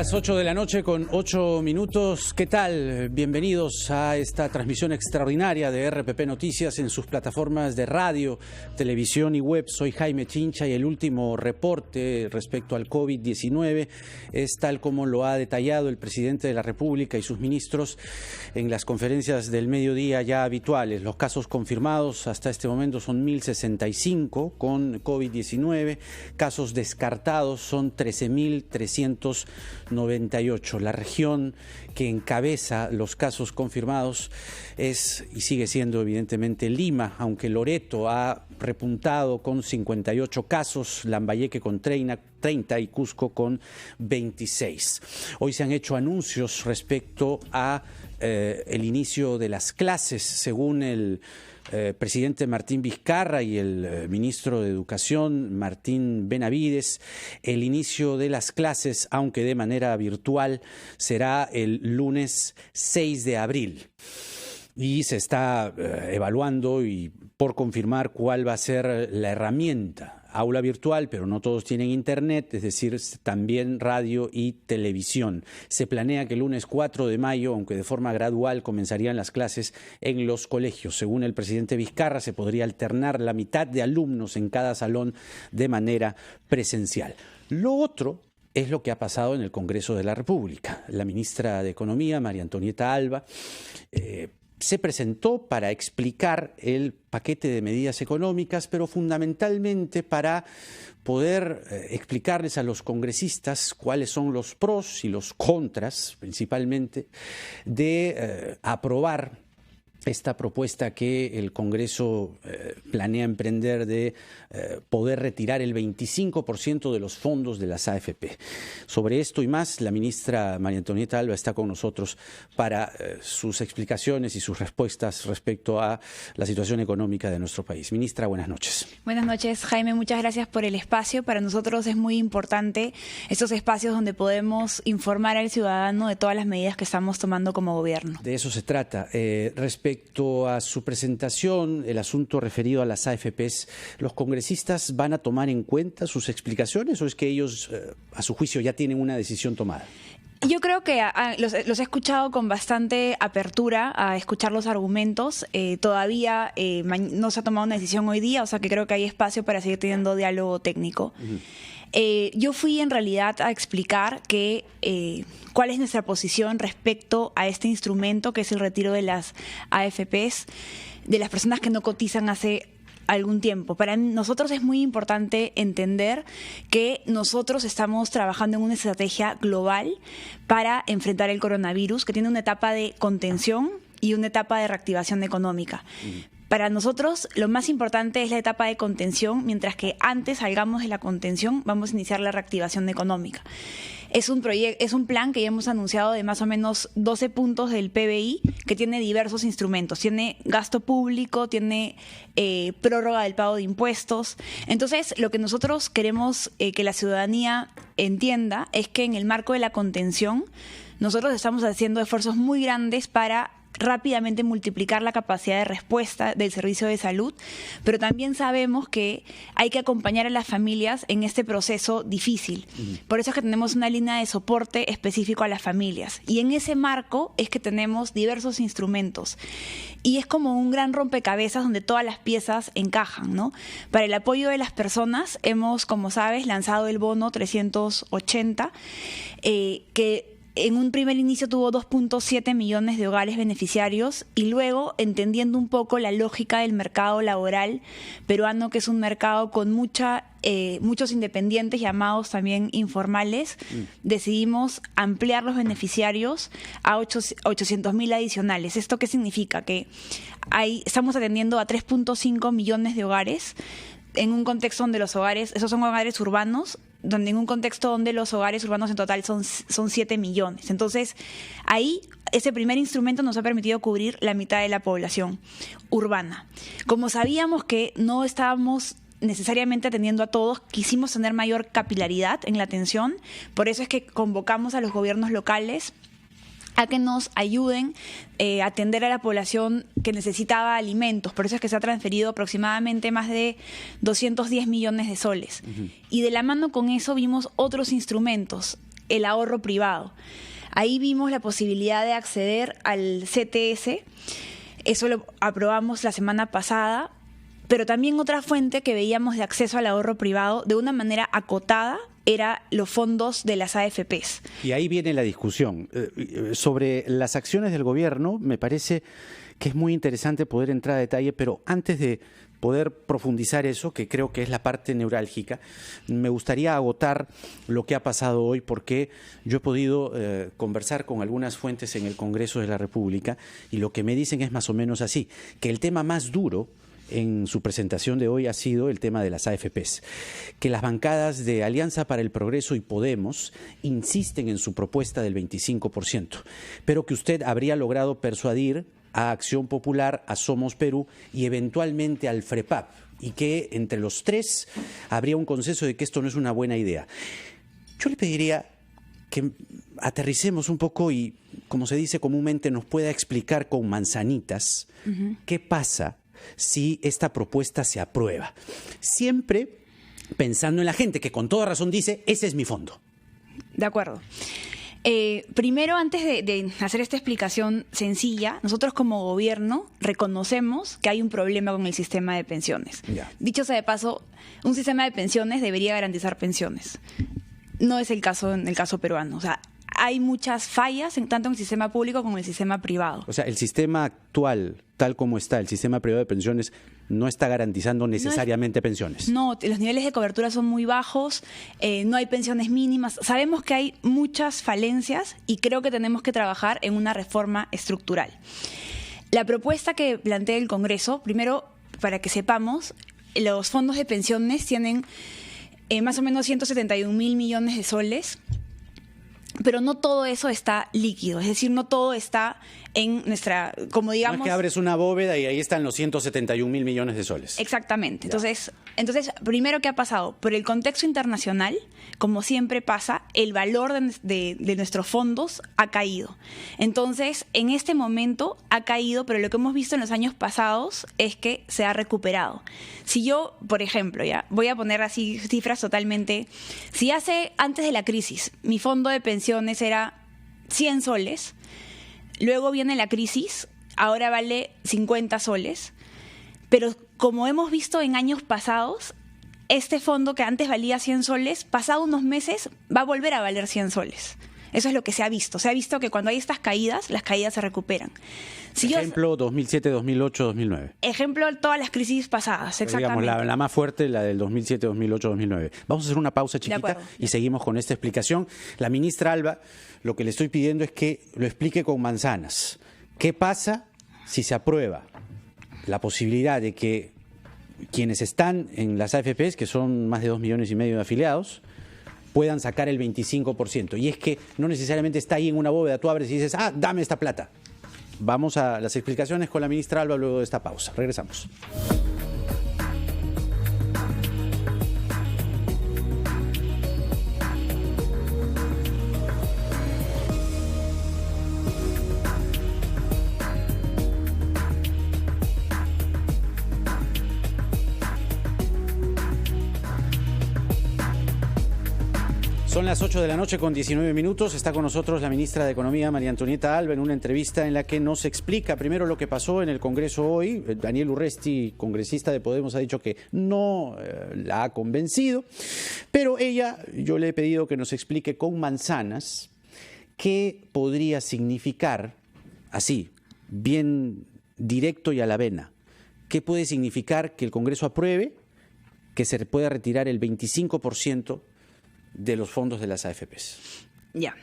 Las 8 de la noche con 8 minutos. ¿Qué tal? Bienvenidos a esta transmisión extraordinaria de RPP Noticias en sus plataformas de radio, televisión y web. Soy Jaime Chincha y el último reporte respecto al COVID-19 es tal como lo ha detallado el presidente de la República y sus ministros en las conferencias del mediodía ya habituales. Los casos confirmados hasta este momento son 1.065 con COVID-19. Casos descartados son 13.398. La región que encabeza los casos confirmados es y sigue siendo evidentemente Lima, aunque Loreto ha repuntado con 58 casos, Lambayeque con 30 y Cusco con 26. Hoy se han hecho anuncios respecto a el inicio de las clases, según el presidente Martín Vizcarra y el ministro de Educación Martín Benavides. El inicio de las clases, aunque de manera virtual, será el lunes 6 de abril. Y se está evaluando y por confirmar cuál va a ser la herramienta. Aula virtual, pero no todos tienen internet, es decir, también radio y televisión. Se planea que el lunes 4 de mayo, aunque de forma gradual, comenzarían las clases en los colegios. Según el presidente Vizcarra, se podría alternar la mitad de alumnos en cada salón de manera presencial. Lo otro es lo que ha pasado en el Congreso de la República. La ministra de Economía, María Antonieta Alba, se presentó para explicar el paquete de medidas económicas, pero fundamentalmente para poder explicarles a los congresistas cuáles son los pros y los contras, principalmente, de aprobar esta propuesta que el Congreso planea emprender de poder retirar el 25% de los fondos de las AFP. Sobre esto y más, la ministra María Antonieta Alba está con nosotros para sus explicaciones y sus respuestas respecto a la situación económica de nuestro país. Ministra, buenas noches. Buenas noches, Jaime. Muchas gracias por el espacio. Para nosotros es muy importante estos espacios donde podemos informar al ciudadano de todas las medidas que estamos tomando como gobierno. De eso se trata. Respecto a su presentación, el asunto referido a las AFPs, ¿los congresistas van a tomar en cuenta sus explicaciones o es que ellos, a su juicio, ya tienen una decisión tomada? Yo creo que los he escuchado con bastante apertura a escuchar los argumentos. Todavía no se ha tomado una decisión hoy día, o sea que creo que hay espacio para seguir teniendo diálogo técnico. Yo fui en realidad a explicar cuál es nuestra posición respecto a este instrumento que es el retiro de las AFPs, de las personas que no cotizan hace algún tiempo. Para nosotros es muy importante entender que nosotros estamos trabajando en una estrategia global para enfrentar el coronavirus, que tiene una etapa de contención y una etapa de reactivación económica. Para nosotros lo más importante es la etapa de contención, mientras que antes salgamos de la contención vamos a iniciar la reactivación económica. Es un plan que ya hemos anunciado de más o menos 12 puntos del PBI que tiene diversos instrumentos. Tiene gasto público, tiene prórroga del pago de impuestos. Entonces, lo que nosotros queremos que la ciudadanía entienda es que en el marco de la contención nosotros estamos haciendo esfuerzos muy grandes para rápidamente multiplicar la capacidad de respuesta del servicio de salud, pero también sabemos que hay que acompañar a las familias en este proceso difícil. Por eso es que tenemos una línea de soporte específico a las familias. Y en ese marco es que tenemos diversos instrumentos. Y es como un gran rompecabezas donde todas las piezas encajan, ¿no? Para el apoyo de las personas hemos, como sabes, lanzado el bono 380, que en un primer inicio tuvo 2.7 millones de hogares beneficiarios y luego, entendiendo un poco la lógica del mercado laboral peruano, que es un mercado con muchos independientes llamados también informales, decidimos ampliar los beneficiarios a 800.000 adicionales. ¿Esto qué significa? Que estamos atendiendo a 3.5 millones de hogares en un contexto donde los hogares, esos son hogares urbanos, donde en un contexto donde los hogares urbanos en total son 7 millones. Entonces, ahí ese primer instrumento nos ha permitido cubrir la mitad de la población urbana. Como sabíamos que no estábamos necesariamente atendiendo a todos, quisimos tener mayor capilaridad en la atención, por eso es que convocamos a los gobiernos locales a que nos ayuden a atender a la población que necesitaba alimentos. Por eso es que se ha transferido aproximadamente más de 210 millones de soles. Y de la mano con eso vimos otros instrumentos. el ahorro privado. Ahí vimos la posibilidad de acceder al CTS, eso lo aprobamos la semana pasada, pero también otra fuente que veíamos de acceso al ahorro privado de una manera acotada era los fondos de las AFPs. Y ahí viene la discusión. Sobre las acciones del gobierno, me parece que es muy interesante poder entrar a detalle, pero antes de poder profundizar eso, que creo que es la parte neurálgica, me gustaría agotar lo que ha pasado hoy, porque yo he podido conversar con algunas fuentes en el Congreso de la República y lo que me dicen es más o menos así, que el tema más duro en su presentación de hoy ha sido el tema de las AFPs, que las bancadas de Alianza para el Progreso y Podemos insisten en su propuesta del 25%, pero que usted habría logrado persuadir a Acción Popular, a Somos Perú y eventualmente al FREPAP, y que entre los tres habría un consenso de que esto no es una buena idea. Yo le pediría que aterricemos un poco y, como se dice comúnmente, nos pueda explicar con manzanitas qué pasa si esta propuesta se aprueba. Siempre pensando en la gente que con toda razón dice, ese es mi fondo. De acuerdo. Primero, antes de hacer esta explicación sencilla, nosotros como gobierno reconocemos que hay un problema con el sistema de pensiones. Ya. Dicho sea de paso, un sistema de pensiones debería garantizar pensiones. No es el caso en el caso peruano. O sea, hay muchas fallas tanto en el sistema público como en el sistema privado. O sea, el sistema actual, tal como está, el sistema privado de pensiones, no está garantizando necesariamente pensiones. No, los niveles de cobertura son muy bajos, no hay pensiones mínimas. Sabemos que hay muchas falencias y creo que tenemos que trabajar en una reforma estructural. La propuesta que plantea el Congreso, primero, para que sepamos, los fondos de pensiones tienen más o menos 171.000 millones de soles, pero no todo eso está líquido, es decir, no todo está en nuestra, como digamos... No es que abres una bóveda y ahí están los 171.000 millones de soles. Exactamente. Entonces, primero, ¿qué ha pasado? Por el contexto internacional, como siempre pasa, el valor de nuestros fondos ha caído. Entonces, en este momento ha caído, pero lo que hemos visto en los años pasados es que se ha recuperado. Si yo, por ejemplo, ya voy a poner así cifras totalmente... Si antes de la crisis, mi fondo de pensiones era 100 soles, luego viene la crisis, ahora vale 50 soles, pero como hemos visto en años pasados, este fondo que antes valía 100 soles, pasado unos meses va a volver a valer 100 soles. Eso es lo que se ha visto. Se ha visto que cuando hay estas caídas, las caídas se recuperan. Ejemplo 2007, 2008, 2009. Ejemplo todas las crisis pasadas, exactamente. Digamos, la más fuerte, la del 2007, 2008, 2009. Vamos a hacer una pausa chiquita y seguimos con esta explicación. La ministra Alba, lo que le estoy pidiendo es que lo explique con manzanas. ¿Qué pasa si se aprueba la posibilidad de que quienes están en las AFPs, que son más de 2,5 millones de afiliados, puedan sacar el 25%? Y es que no necesariamente está ahí en una bóveda, tú abres y dices, dame esta plata. Vamos a las explicaciones con la ministra Alba luego de esta pausa. Regresamos. Son las 8 de la noche con 19 minutos. Está con nosotros la ministra de Economía, María Antonieta Alba, en una entrevista en la que nos explica primero lo que pasó en el Congreso hoy. Daniel Urresti, congresista de Podemos, ha dicho que no la ha convencido, pero yo le he pedido que nos explique con manzanas qué podría significar, así, bien directo y a la vena, qué puede significar que el Congreso apruebe que se pueda retirar el 25% de los fondos de las AFPs. Ya,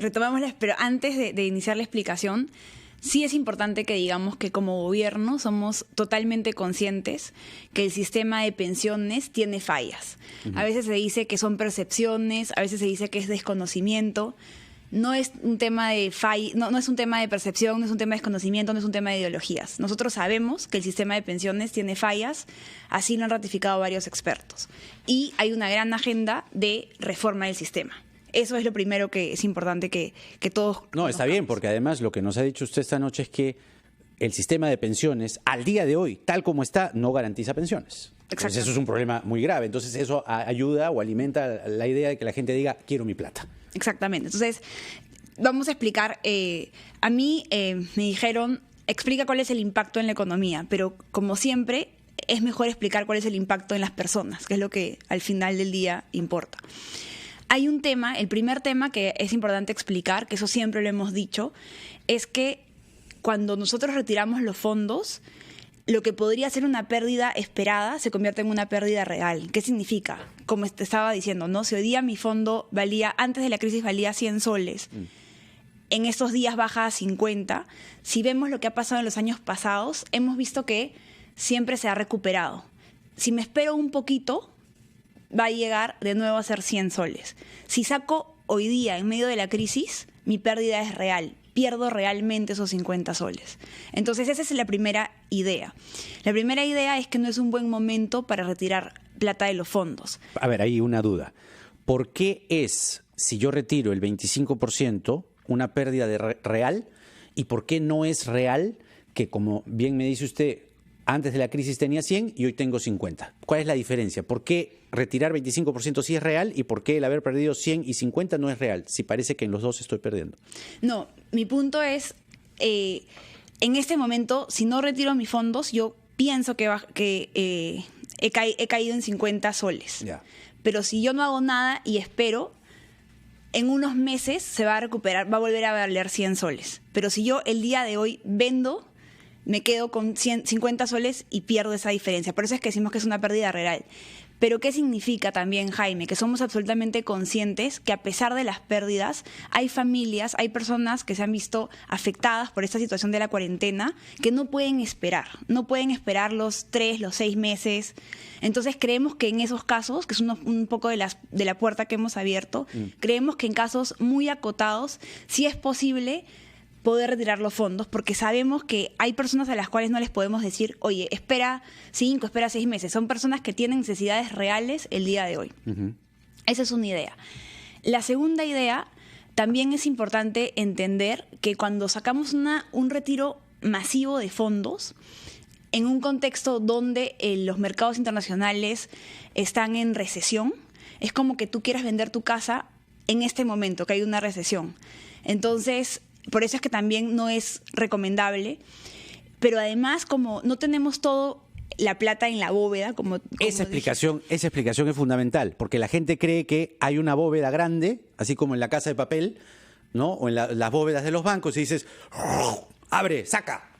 retomamos, pero antes de iniciar la explicación, sí es importante que digamos que como gobierno somos totalmente conscientes que el sistema de pensiones tiene fallas. A veces se dice que son percepciones, a veces se dice que es desconocimiento. No es un tema de no es un tema de percepción, no es un tema de desconocimiento, no es un tema de ideologías. Nosotros sabemos que el sistema de pensiones tiene fallas, así lo han ratificado varios expertos. Y hay una gran agenda de reforma del sistema. Eso es lo primero que es importante que todos... No, está bien, porque además lo que nos ha dicho usted esta noche es que el sistema de pensiones, al día de hoy, tal como está, no garantiza pensiones. Entonces eso es un problema muy grave. Entonces eso ayuda o alimenta la idea de que la gente diga, quiero mi plata. Exactamente. Entonces, vamos a explicar. A mí me dijeron, explica cuál es el impacto en la economía, pero como siempre, es mejor explicar cuál es el impacto en las personas, que es lo que al final del día importa. Hay un tema, el primer tema que es importante explicar, que eso siempre lo hemos dicho, es que cuando nosotros retiramos los fondos, lo que podría ser una pérdida esperada se convierte en una pérdida real. ¿Qué significa? Como te estaba diciendo, ¿no? Si hoy día mi fondo valía, antes de la crisis valía 100 soles, en estos días baja a 50. Si vemos lo que ha pasado en los años pasados, hemos visto que siempre se ha recuperado. Si me espero un poquito, va a llegar de nuevo a ser 100 soles. Si saco hoy día, en medio de la crisis, mi pérdida es real. Pierdo realmente esos 50 soles. Entonces, esa es la primera idea. La primera idea es que no es un buen momento para retirar plata de los fondos. A ver, hay una duda. ¿Por qué es, si yo retiro el 25%, una pérdida real? ¿Y por qué no es real que, como bien me dice usted, antes de la crisis tenía 100 y hoy tengo 50? ¿Cuál es la diferencia? ¿Por qué retirar 25% sí es real y por qué el haber perdido 100 y 50 no es real? Si parece que en los dos estoy perdiendo. No, mi punto es, en este momento, si no retiro mis fondos, yo pienso que he caído en 50 soles. Ya. Pero si yo no hago nada y espero, en unos meses se va a recuperar, va a volver a valer 100 soles. Pero si yo el día de hoy vendo, me quedo con 50 soles y pierdo esa diferencia. Por eso es que decimos que es una pérdida real. Pero ¿qué significa también, Jaime? Que somos absolutamente conscientes que a pesar de las pérdidas, hay familias, hay personas que se han visto afectadas por esta situación de la cuarentena que no pueden esperar los 3, los 6 meses. Entonces creemos que en esos casos, que es un poco de la puerta que hemos abierto, creemos que en casos muy acotados sí es posible poder retirar los fondos, porque sabemos que hay personas a las cuales no les podemos decir, oye, espera 5, espera 6 meses. Son personas que tienen necesidades reales el día de hoy. Esa es una idea. La segunda idea, también es importante entender que cuando sacamos un retiro masivo de fondos, en un contexto donde los mercados internacionales están en recesión, es como que tú quieras vender tu casa en este momento, que hay una recesión. Entonces, por eso es que también no es recomendable, pero además como no tenemos todo la plata en la bóveda, como esa explicación es fundamental, porque la gente cree que hay una bóveda grande, así como en la Casa de Papel, ¿no? O en las bóvedas de los bancos, y dices, abre, saca,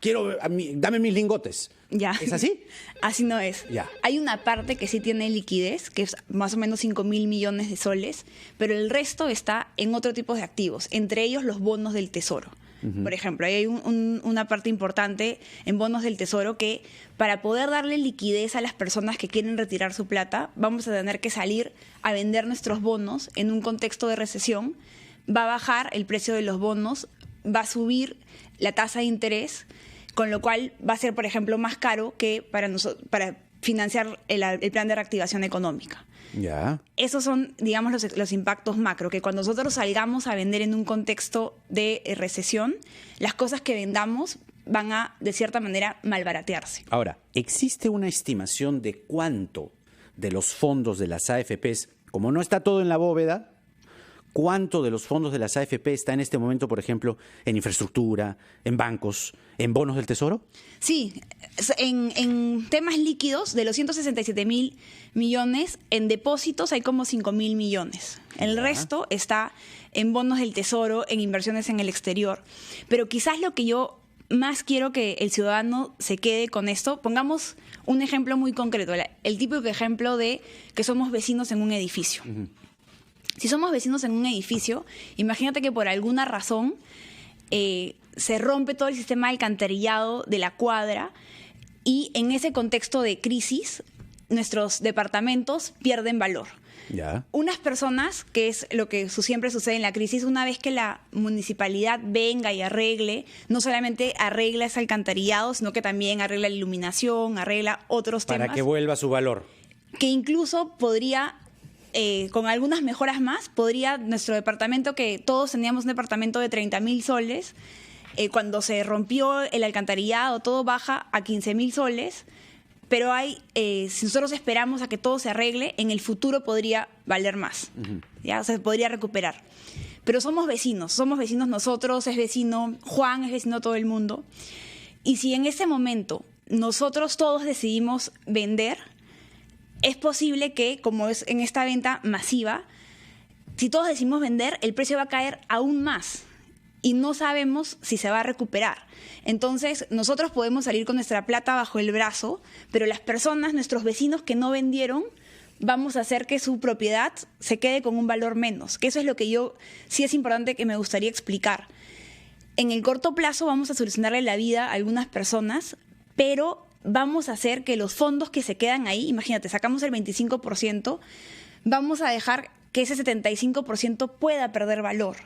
dame mis lingotes. Ya. ¿Es así? Así no es. Ya. Hay una parte que sí tiene liquidez, que es más o menos 5.000 millones de soles, pero el resto está en otro tipo de activos, entre ellos los bonos del Tesoro. Por ejemplo, hay una parte importante en bonos del Tesoro que para poder darle liquidez a las personas que quieren retirar su plata, vamos a tener que salir a vender nuestros bonos en un contexto de recesión. Va a bajar el precio de los bonos, va a subir la tasa de interés, con lo cual va a ser, por ejemplo, más caro que para financiar el plan de reactivación económica. Ya. Esos son, digamos, los impactos macro, que cuando nosotros salgamos a vender en un contexto de recesión, las cosas que vendamos van a, de cierta manera, malbaratearse. Ahora, ¿existe una estimación de cuánto de los fondos de las AFPs, como no está todo en la bóveda, cuánto de los fondos de las AFP está en este momento, por ejemplo, en infraestructura, en bancos, en bonos del Tesoro? Sí, en temas líquidos, de los 167.000 millones, en depósitos hay como 5.000 millones. El resto está en bonos del Tesoro, en inversiones en el exterior. Pero quizás lo que yo más quiero que el ciudadano se quede con esto, pongamos un ejemplo muy concreto, el típico ejemplo de que somos vecinos en un edificio. Si somos vecinos en un edificio, imagínate que por alguna razón se rompe todo el sistema de alcantarillado de la cuadra y en ese contexto de crisis nuestros departamentos pierden valor. Ya. Unas personas, que es lo que siempre sucede en la crisis, una vez que la municipalidad venga y arregle, no solamente arregla ese alcantarillado, sino que también arregla la iluminación, arregla otros temas. Para que vuelva su valor. Que incluso podría... con algunas mejoras más, podría nuestro departamento, que todos teníamos un departamento de 30.000 soles, cuando se rompió el alcantarillado, todo baja a 15.000 soles, pero si nosotros esperamos a que todo se arregle, en el futuro podría valer más, ¿ya? O sea, se podría recuperar. Pero somos vecinos nosotros, es vecino Juan, es vecino todo el mundo. Y si en ese momento nosotros todos decidimos vender, es posible que, como es en esta venta masiva, si todos decidimos vender, el precio va a caer aún más y no sabemos si se va a recuperar. Entonces, nosotros podemos salir con nuestra plata bajo el brazo, pero las personas, nuestros vecinos que no vendieron, vamos a hacer que su propiedad se quede con un valor menos. Que eso es lo que sí es importante que me gustaría explicar. En el corto plazo vamos a solucionarle la vida a algunas personas, pero vamos a hacer que los fondos que se quedan ahí, imagínate, sacamos el 25%, vamos a dejar que ese 75% pueda perder valor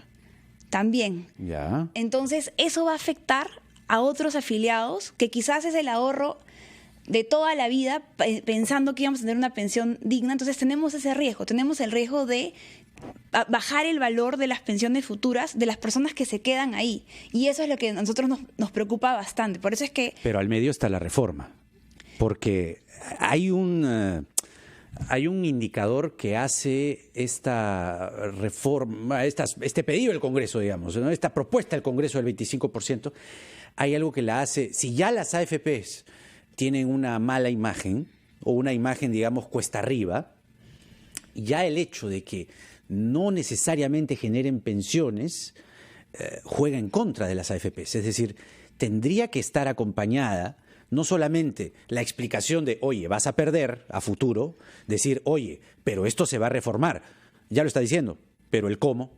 también. Ya. Entonces, eso va a afectar a otros afiliados que quizás es el ahorro de toda la vida pensando que íbamos a tener una pensión digna. Entonces, tenemos ese riesgo. Tenemos el riesgo de bajar el valor de las pensiones futuras de las personas que se quedan ahí. Y eso es lo que a nosotros nos preocupa bastante. Por eso es que... Pero al medio está la reforma. Porque hay un indicador que hace esta reforma, este pedido del Congreso, digamos, ¿no? Esta propuesta del Congreso del 25%, hay algo que la hace, si ya las AFPs tienen una mala imagen, o una imagen, digamos, cuesta arriba, ya el hecho de que no necesariamente generen pensiones juega en contra de las AFPs. Es decir, tendría que estar acompañada no solamente la explicación de, oye, vas a perder a futuro, decir, oye, pero esto se va a reformar. Ya lo está diciendo, pero el cómo.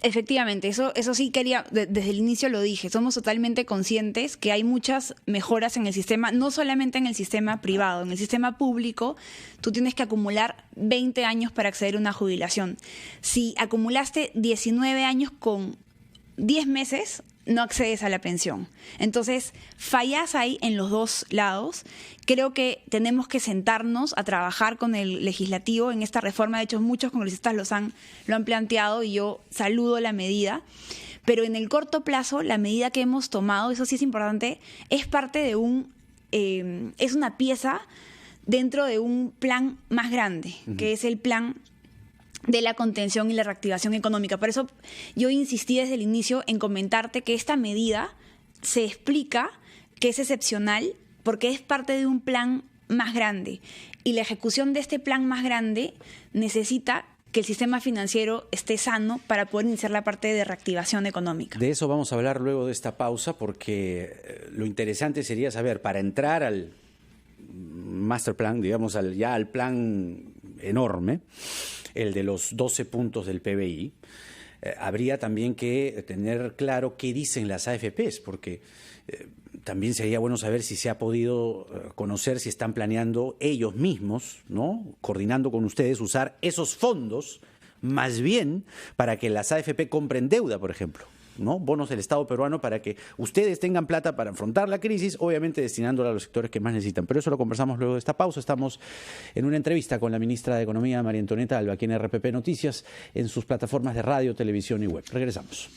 Efectivamente, eso sí quería, desde el inicio lo dije, somos totalmente conscientes que hay muchas mejoras en el sistema, no solamente en el sistema privado, en el sistema público tú tienes que acumular 20 años para acceder a una jubilación. Si acumulaste 19 años con 10 meses, no accedes a la pensión. Entonces, fallas ahí en los dos lados. Creo que tenemos que sentarnos a trabajar con el legislativo en esta reforma. De hecho, muchos congresistas lo han planteado y yo saludo la medida. Pero en el corto plazo, la medida que hemos tomado, eso sí es importante, es parte de es una pieza dentro de un plan más grande, que es el plan de la contención y la reactivación económica. Por eso yo insistí desde el inicio en comentarte que esta medida se explica que es excepcional porque es parte de un plan más grande. Y la ejecución de este plan más grande necesita que el sistema financiero esté sano para poder iniciar la parte de reactivación económica. De eso vamos a hablar luego de esta pausa, porque lo interesante sería saber, para entrar al master plan, digamos, ya al plan enorme, el de los 12 puntos del PBI, habría también que tener claro qué dicen las AFPs, porque también sería bueno saber si se ha podido conocer si están planeando ellos mismos, ¿no?, coordinando con ustedes, usar esos fondos más bien para que las AFP compren deuda, por ejemplo, ¿no?, bonos del Estado peruano, para que ustedes tengan plata para afrontar la crisis, obviamente destinándola a los sectores que más necesitan. Pero eso lo conversamos luego de esta pausa. Estamos en una entrevista con la ministra de Economía, María Antonieta Alba, aquí en RPP Noticias, en sus plataformas de radio, televisión y web. Regresamos.